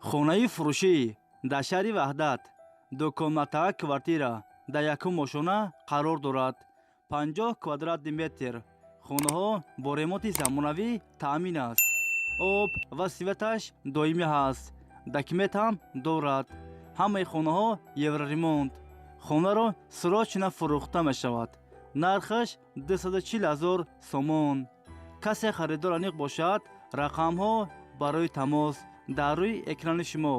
хонаи фурӯшӣ дар шаҳри ваҳдат дукомнатаа квартира дар якум ошона қарор дорад. 50 квадратни метр. хонаҳо бо ремонти замонавӣ таъмин аст. об ва светаш доимӣ ҳаст. документ ҳам дорад. ҳамаи хонаҳо евроремонт. хонаро срочно фурӯхта мешавад. нархаш 240 000 сомон. касе харидор аниқ бошад, рақамҳо барои тамос дар рӯи экрани шумо.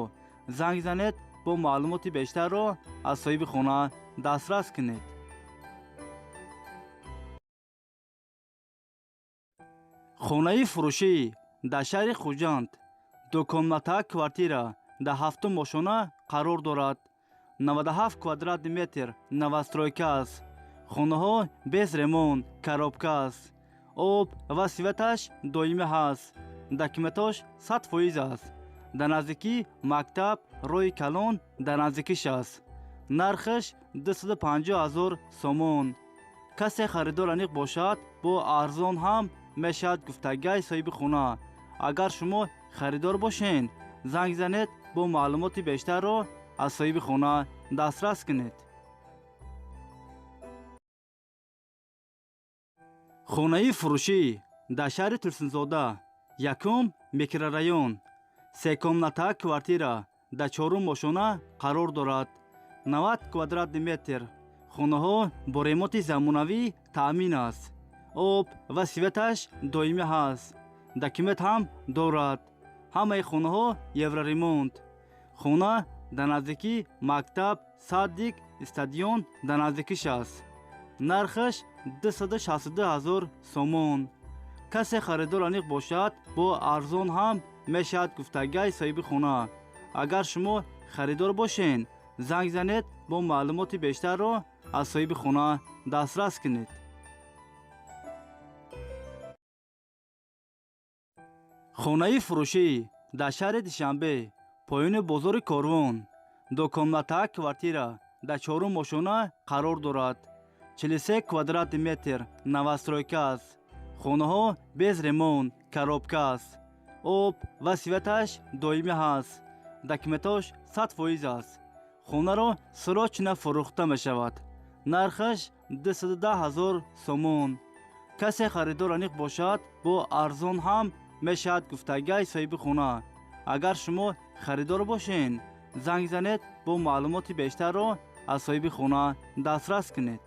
занг занед, бо маълумоти бештарро аз соҳиби хона дастрас кунед. хонаи фурӯшӣ дар шаҳри хуҷанд дукомнатаа квартира дар 7 ошона қарор дорад. 97 квадратни метр. новостройка аст. хонаҳо без ремонт, коробка аст. об ва светаш доимӣ ҳаст. документош 100% аст. дар наздикии мактаб роҳи калон дар наздикиш аст. нархаш 250 000 сомон. касе харидор аниқ бошад, бо арзон ҳам мешавад гуфтагии соҳиби хона. агар шумо харидор бошен, занг занед, бо маълумоти бештарро аз соҳиби хона дастрас кунед. хонаи фурӯшӣ дар шаҳри турсунзода якум микрорайон секомнатаа квартира дар 4 ошона қарор дорад. 90 квадратни метр. хонаҳо бо ремонти замонавӣ таъмин аст. об ва светаш доимӣ ҳаст. документ ҳам дорад. ҳамаи хонаҳо евроремонт. хона дар наздикии мактаб, садик, стадион дар наздикиш аст. нархаш 262 000 сомон. касе харидор аниқ бошад, бо арзон ҳам мешавад гуфтагии соҳиби хона. агар шумо харидор бошен, занг занед, бо маълумоти бештарро аз соҳиби хона дастрас кунед. хонаи фурӯшӣ дар шаҳри душанбе поёни бозори корвон дукомнатаа квартира дар 4 ошона қарор дорад. 43 квадратни метр. новостройка аст. хонаҳо без ремонт, коробка аст. об ва светаш доимӣ ҳаст. документош 100% аст. хонаро срочно фурӯхта мешавад. нархаш 210 000 сомон. касе харидор аниқ бошад, бо арзон ҳам мешавад гуфтагии соҳиби хона. агар шумо харидор бошен, занг занед, бо маълумоти бештарро аз соҳиби хона дастрас кунед.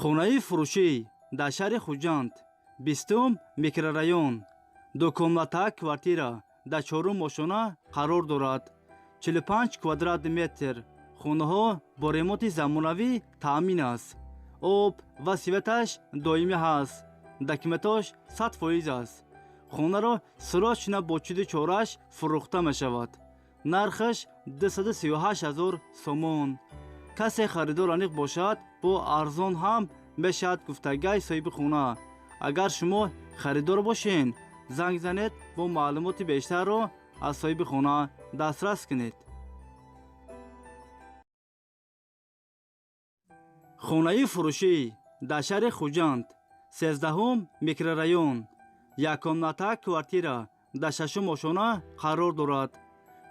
хонаи фурӯшӣ дар шаҳри хуҷанд 20 микрорайон дукомнатаа квартира дар 4 ошона қарор дорад. 45 квадратни метр. хонаҳо бо ремонти замонавӣ таъмин аст. об ва светаш доимӣ ҳаст. документош 100% аст. хонаро срочно бо чуди чораш фурӯхта мешавад. нархаш 238 000 сомон. касе харидор аниқ бошад, бо арзон ҳам мешавад гуфтагии соҳиби хона. агар шумо харидор бошен, занг занед, бо маълумоти бештарро аз соҳиби хона дастрас кунед. хонаи фурӯшӣ дар шаҳри хуҷанд 13 микрорайон якомнатаа квартира дар 6 ошона қарор дорад.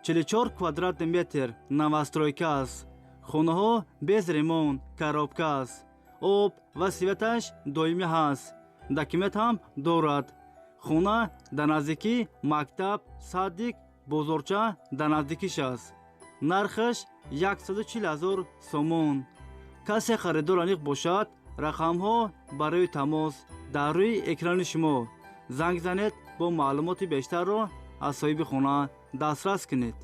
44 квадратни метр. новостройка аст. хонаҳо без ремонт, коробка аст. об ва светаш доимӣ ҳаст. документ ҳам дорад. хона дар наздикии мактаб, садик, бозорча дар наздикиш аст. нархаш 140 000 сомон. касе харидор аниқ бошад, рақамҳо барои тамос дар рӯи экрани шумо. занг занед, бо маълумоти бештарро аз соҳиби хона дастрас кунед.